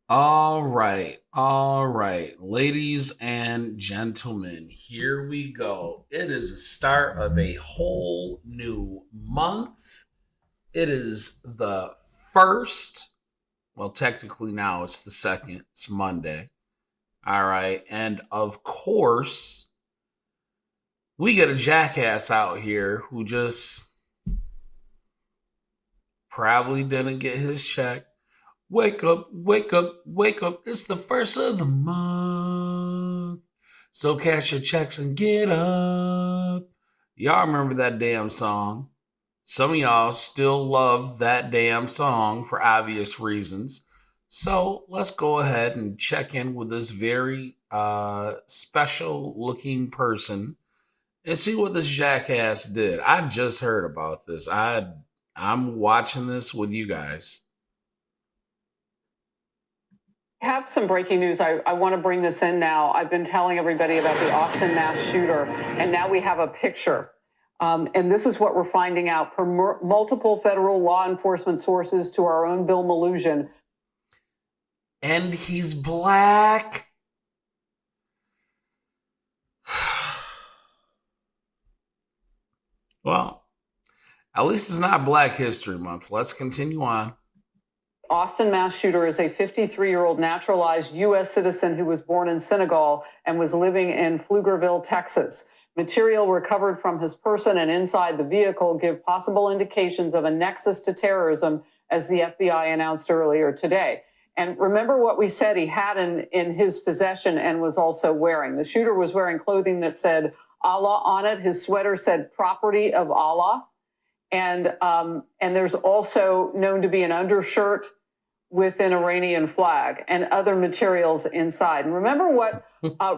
All right, ladies and gentlemen, here we go. It is the start of a whole new month. It is the first, well, technically now it's the second, it's Monday. All right, and of course, we get a jackass out here who just probably didn't get his check. Wake up, wake up, wake up. It's the first of the month. So cash your checks and get up. Y'all remember that damn song. Some of y'all still love that damn song for obvious reasons. So let's go ahead and check in with this very special looking person and see what this jackass did. I just heard about this. I'm watching this with you guys. Have some breaking news. I want to bring this in now. I've been telling everybody about the Austin mass shooter, and now we have a picture. And this is what we're finding out from multiple federal law enforcement sources to our own Bill Malhusian. And he's black. Well, at least it's not Black History Month. Let's continue on. Austin mass shooter is a 53-year-old naturalized U.S. citizen who was born in Senegal and was living in Pflugerville, Texas. Material recovered from his person and inside the vehicle give possible indications of a nexus to terrorism, as the FBI announced earlier today. And remember what we said he had in his possession and was also wearing. The shooter was wearing clothing that said Allah on it. His sweater said property of Allah. And there's also known to be an undershirt with an Iranian flag and other materials inside. And remember what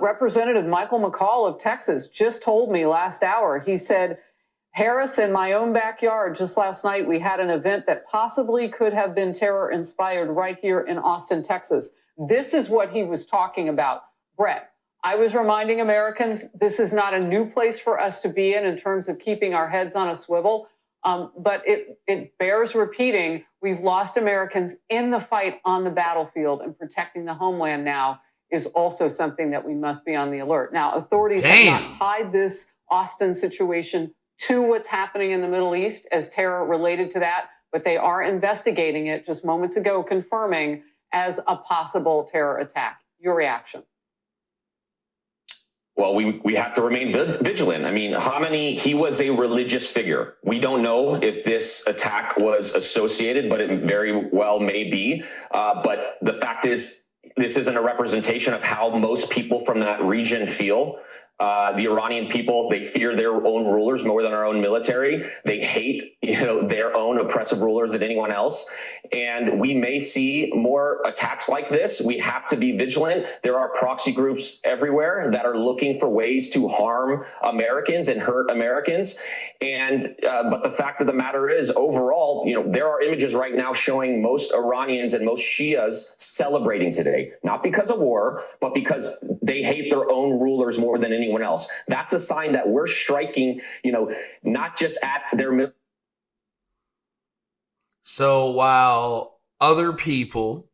Representative Michael McCall of Texas just told me last hour. He said, Harris, in my own backyard, just last night, we had an event that possibly could have been terror inspired right here in Austin, Texas. This is what he was talking about. Brett, I was reminding Americans, this is not a new place for us to be in terms of keeping our heads on a swivel. But it bears repeating, we've lost Americans in the fight on the battlefield, and protecting the homeland now is also something that we must be on the alert. Now, authorities have not tied this Austin situation to what's happening in the Middle East as terror related to that, but they are investigating it just moments ago, confirming as a possible terror attack. Your reaction? Well, we have to remain vigilant. I mean, Khamenei, he was a religious figure. We don't know if this attack was associated, but it very well may be. But the fact is, this isn't a representation of how most people from that region feel. The Iranian people, they fear their own rulers more than our own military. They hate, their own oppressive rulers than anyone else. And we may see more attacks like this. We have to be vigilant. There are proxy groups everywhere that are looking for ways to harm Americans and hurt Americans. And but the fact of the matter is, overall, there are images right now showing most Iranians and most Shias celebrating today, not because of war, but because they hate their own rulers more than anyone else. That's a sign that we're striking, not just at their. So while other people,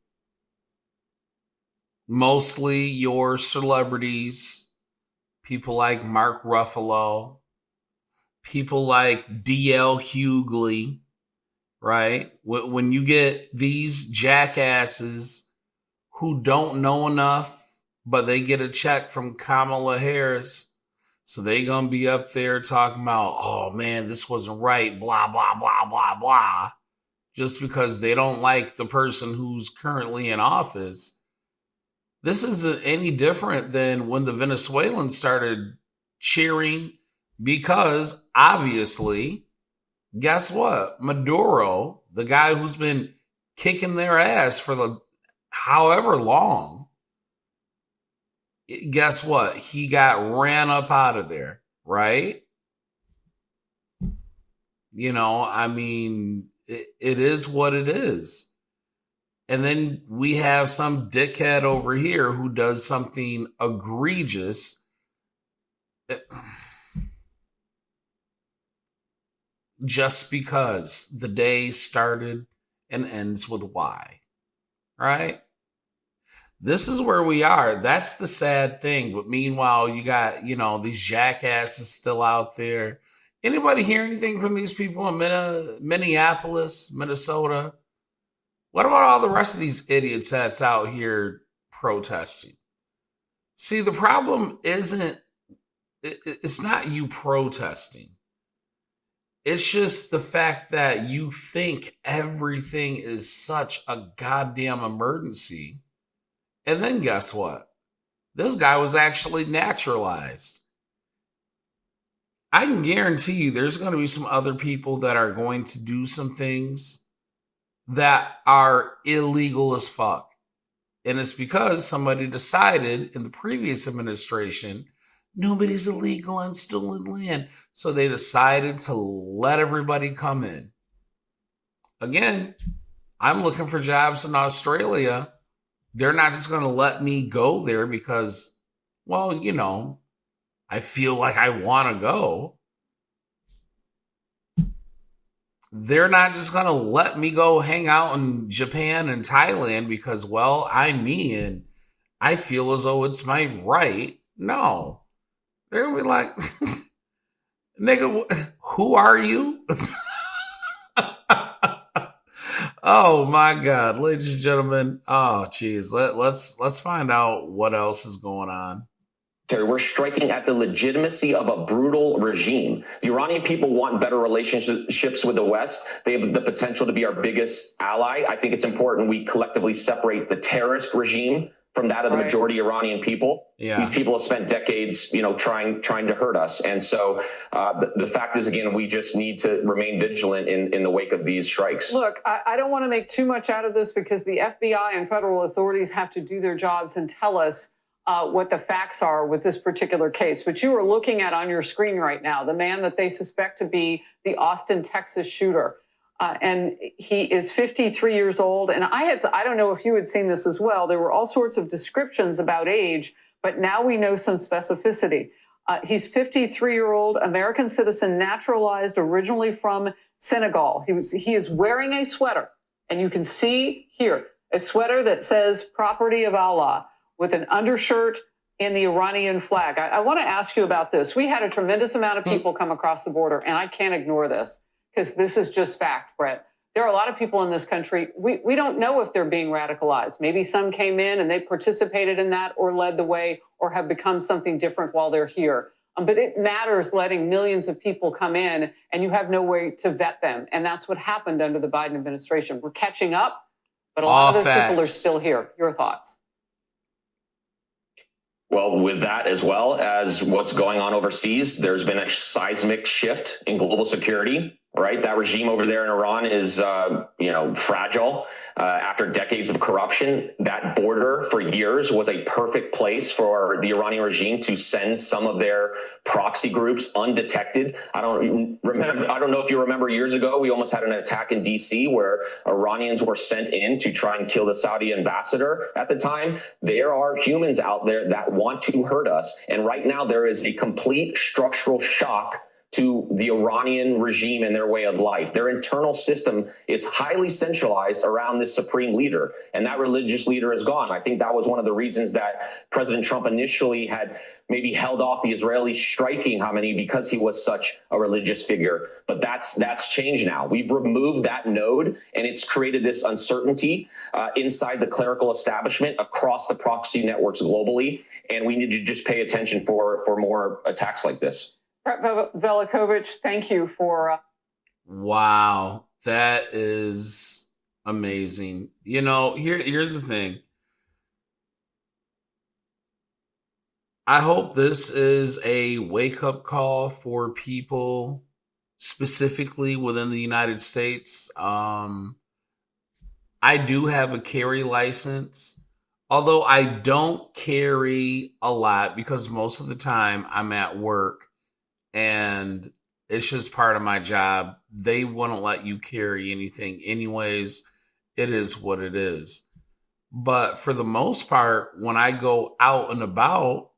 mostly your celebrities, people like Mark Ruffalo, people like D.L. Hughley, right? When you get these jackasses who don't know enough, but they get a check from Kamala Harris, so they gonna be up there talking about, oh man, this wasn't right, blah, blah, blah, blah, blah, just because they don't like the person who's currently in office. This isn't any different than when the Venezuelans started cheering because obviously, guess what? Maduro, the guy who's been kicking their ass for the however long, guess what? He got ran up out of there, right? I mean, it is what it is. And then we have some dickhead over here who does something egregious. Just because the day started and ends with Y, right? This is where we are. That's the sad thing. But meanwhile, you got, these jackasses still out there. Anybody hear anything from these people in Minneapolis, Minnesota? What about all the rest of these idiots that's out here protesting? See, the problem isn't, it's not you protesting. It's just the fact that you think everything is such a goddamn emergency. And then guess what? This guy was actually naturalized. I can guarantee you there's going to be some other people that are going to do some things that are illegal as fuck. And it's because somebody decided in the previous administration, nobody's illegal on stolen land. So they decided to let everybody come in. Again, I'm looking for jobs in Australia. They're not just going to let me go there because, well, I feel like I want to go. They're not just going to let me go hang out in Japan and Thailand because, well, I'm me and I feel as though it's my right. No. They're going to be like, nigga, who are you? Oh my God, ladies and gentlemen. Oh, geez. Let's find out what else is going on. We're striking at the legitimacy of a brutal regime. The Iranian people want better relationships with the West. They have the potential to be our biggest ally. I think it's important we collectively separate the terrorist regime from that of the majority Iranian people. Yeah. These people have spent decades, trying to hurt us. And so the fact is, again, we just need to remain vigilant in the wake of these strikes. Look, I don't want to make too much out of this because the FBI and federal authorities have to do their jobs and tell us what the facts are with this particular case. But you are looking at on your screen right now, the man that they suspect to be the Austin, Texas shooter. And he is 53 years old. And I don't know if you had seen this as well. There were all sorts of descriptions about age, but now we know some specificity. He's 53-year-old American citizen, naturalized originally from Senegal. He is wearing a sweater, and you can see here a sweater that says "Property of Allah" with an undershirt in the Iranian flag. I want to ask you about this. We had a tremendous amount of people come across the border, and I can't ignore this because this is just fact, Brett. There are a lot of people in this country, we don't know if they're being radicalized. Maybe some came in and they participated in that or led the way or have become something different while they're here. But it matters letting millions of people come in and you have no way to vet them. And that's what happened under the Biden administration. We're catching up, but a lot of those people are still here. Your thoughts? Well, with that, as well as what's going on overseas, there's been a seismic shift in global security, right? That regime over there in Iran is, fragile. After decades of corruption, that border for years was a perfect place for the Iranian regime to send some of their proxy groups undetected. I don't know if you remember years ago, we almost had an attack in DC where Iranians were sent in to try and kill the Saudi ambassador at the time. There are humans out there that want to hurt us. And right now there is a complete structural shock to the Iranian regime and their way of life. Their internal system is highly centralized around this supreme leader, and that religious leader is gone. I think that was one of the reasons that President Trump initially had maybe held off the Israelis striking Khamenei because he was such a religious figure. But that's changed now. We've removed that node, and it's created this uncertainty inside the clerical establishment across the proxy networks globally, and we need to just pay attention for more attacks like this. Brett Velikovich, thank you for. Wow, that is amazing. Here's the thing. I hope this is a wake-up call for people specifically within the United States. I do have a carry license, although I don't carry a lot because most of the time I'm at work. And it's just part of my job. They wouldn't let you carry anything anyways. It is what it is. But for the most part, when I go out and about,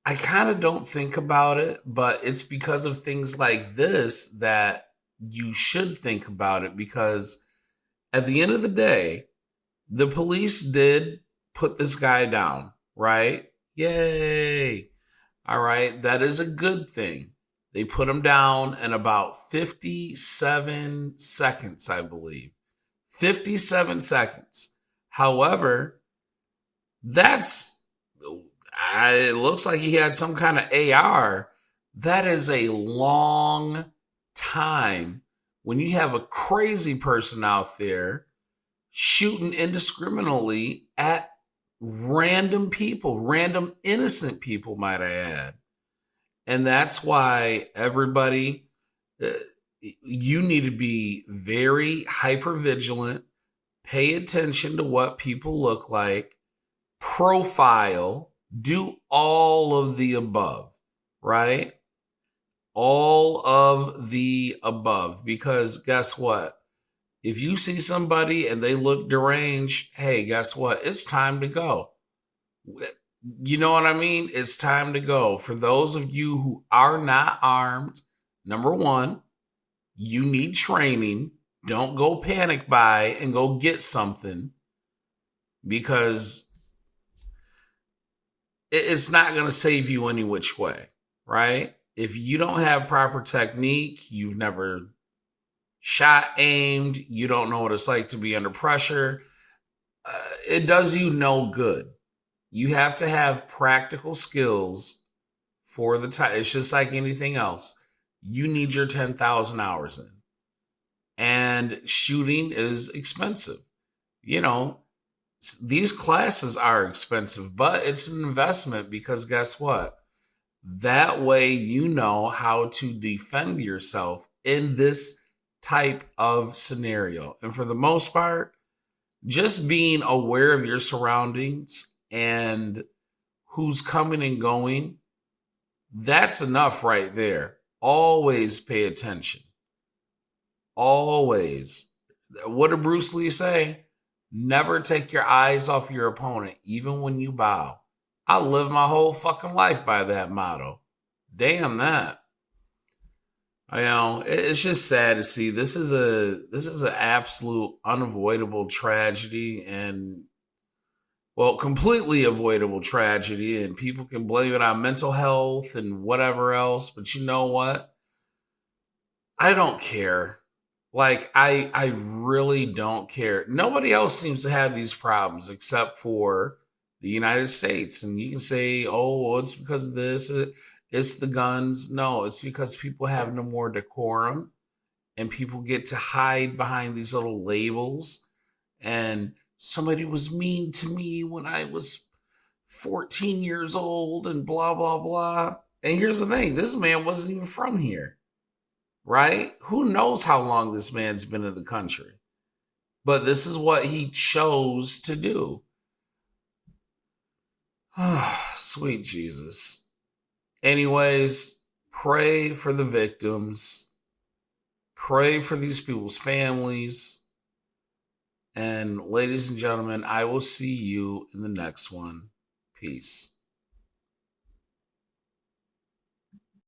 I kind of don't think about it, but it's because of things like this that you should think about it, because at the end of the day, the police did put this guy down, right? Yay. All right. That is a good thing. They put him down in about 57 seconds, I believe. 57 seconds. However, that's, it looks like he had some kind of AR. That is a long time when you have a crazy person out there shooting indiscriminately at random people, random innocent people, might I add. And that's why everybody, uh, you need to be very hyper vigilant, pay attention to what people look like, profile, do all of the above, right? All of the above. Because guess what? If you see somebody and they look deranged, hey, guess what? It's time to go. You know what I mean? It's time to go. For those of you who are not armed, number one, you need training. Don't go panic buy and go get something because it's not going to save you any which way, right? If you don't have proper technique, you've never shot, aimed, you don't know what it's like to be under pressure, it does you no good. You have to have practical skills for the time. It's just like anything else. You need your 10,000 hours in. And shooting is expensive. You know, these classes are expensive, but it's an investment because guess what? That way you know how to defend yourself in this type of scenario. And for the most part, just being aware of your surroundings and who's coming and going, that's enough right there. Always pay attention. Always. What did Bruce Lee say? Never take your eyes off your opponent, even when you bow. I live my whole fucking life by that motto. Damn that. You know, it's just sad to see. This is an absolute unavoidable tragedy, and well, completely avoidable tragedy, and people can blame it on mental health and whatever else. But you know what? I don't care. Like I really don't care. Nobody else seems to have these problems except for the United States. And you can say, "Oh, well, it's because of this. It's the guns." No, it's because people have no more decorum, and people get to hide behind these little labels. And somebody was mean to me when I was 14 years old, and blah blah blah. And here's the thing: this man wasn't even from here, right? Who knows how long this man's been in the country? But this is what he chose to do. Sweet Jesus. Anyways, pray for the victims, pray for these people's families. And ladies and gentlemen, I will see you in the next one. Peace.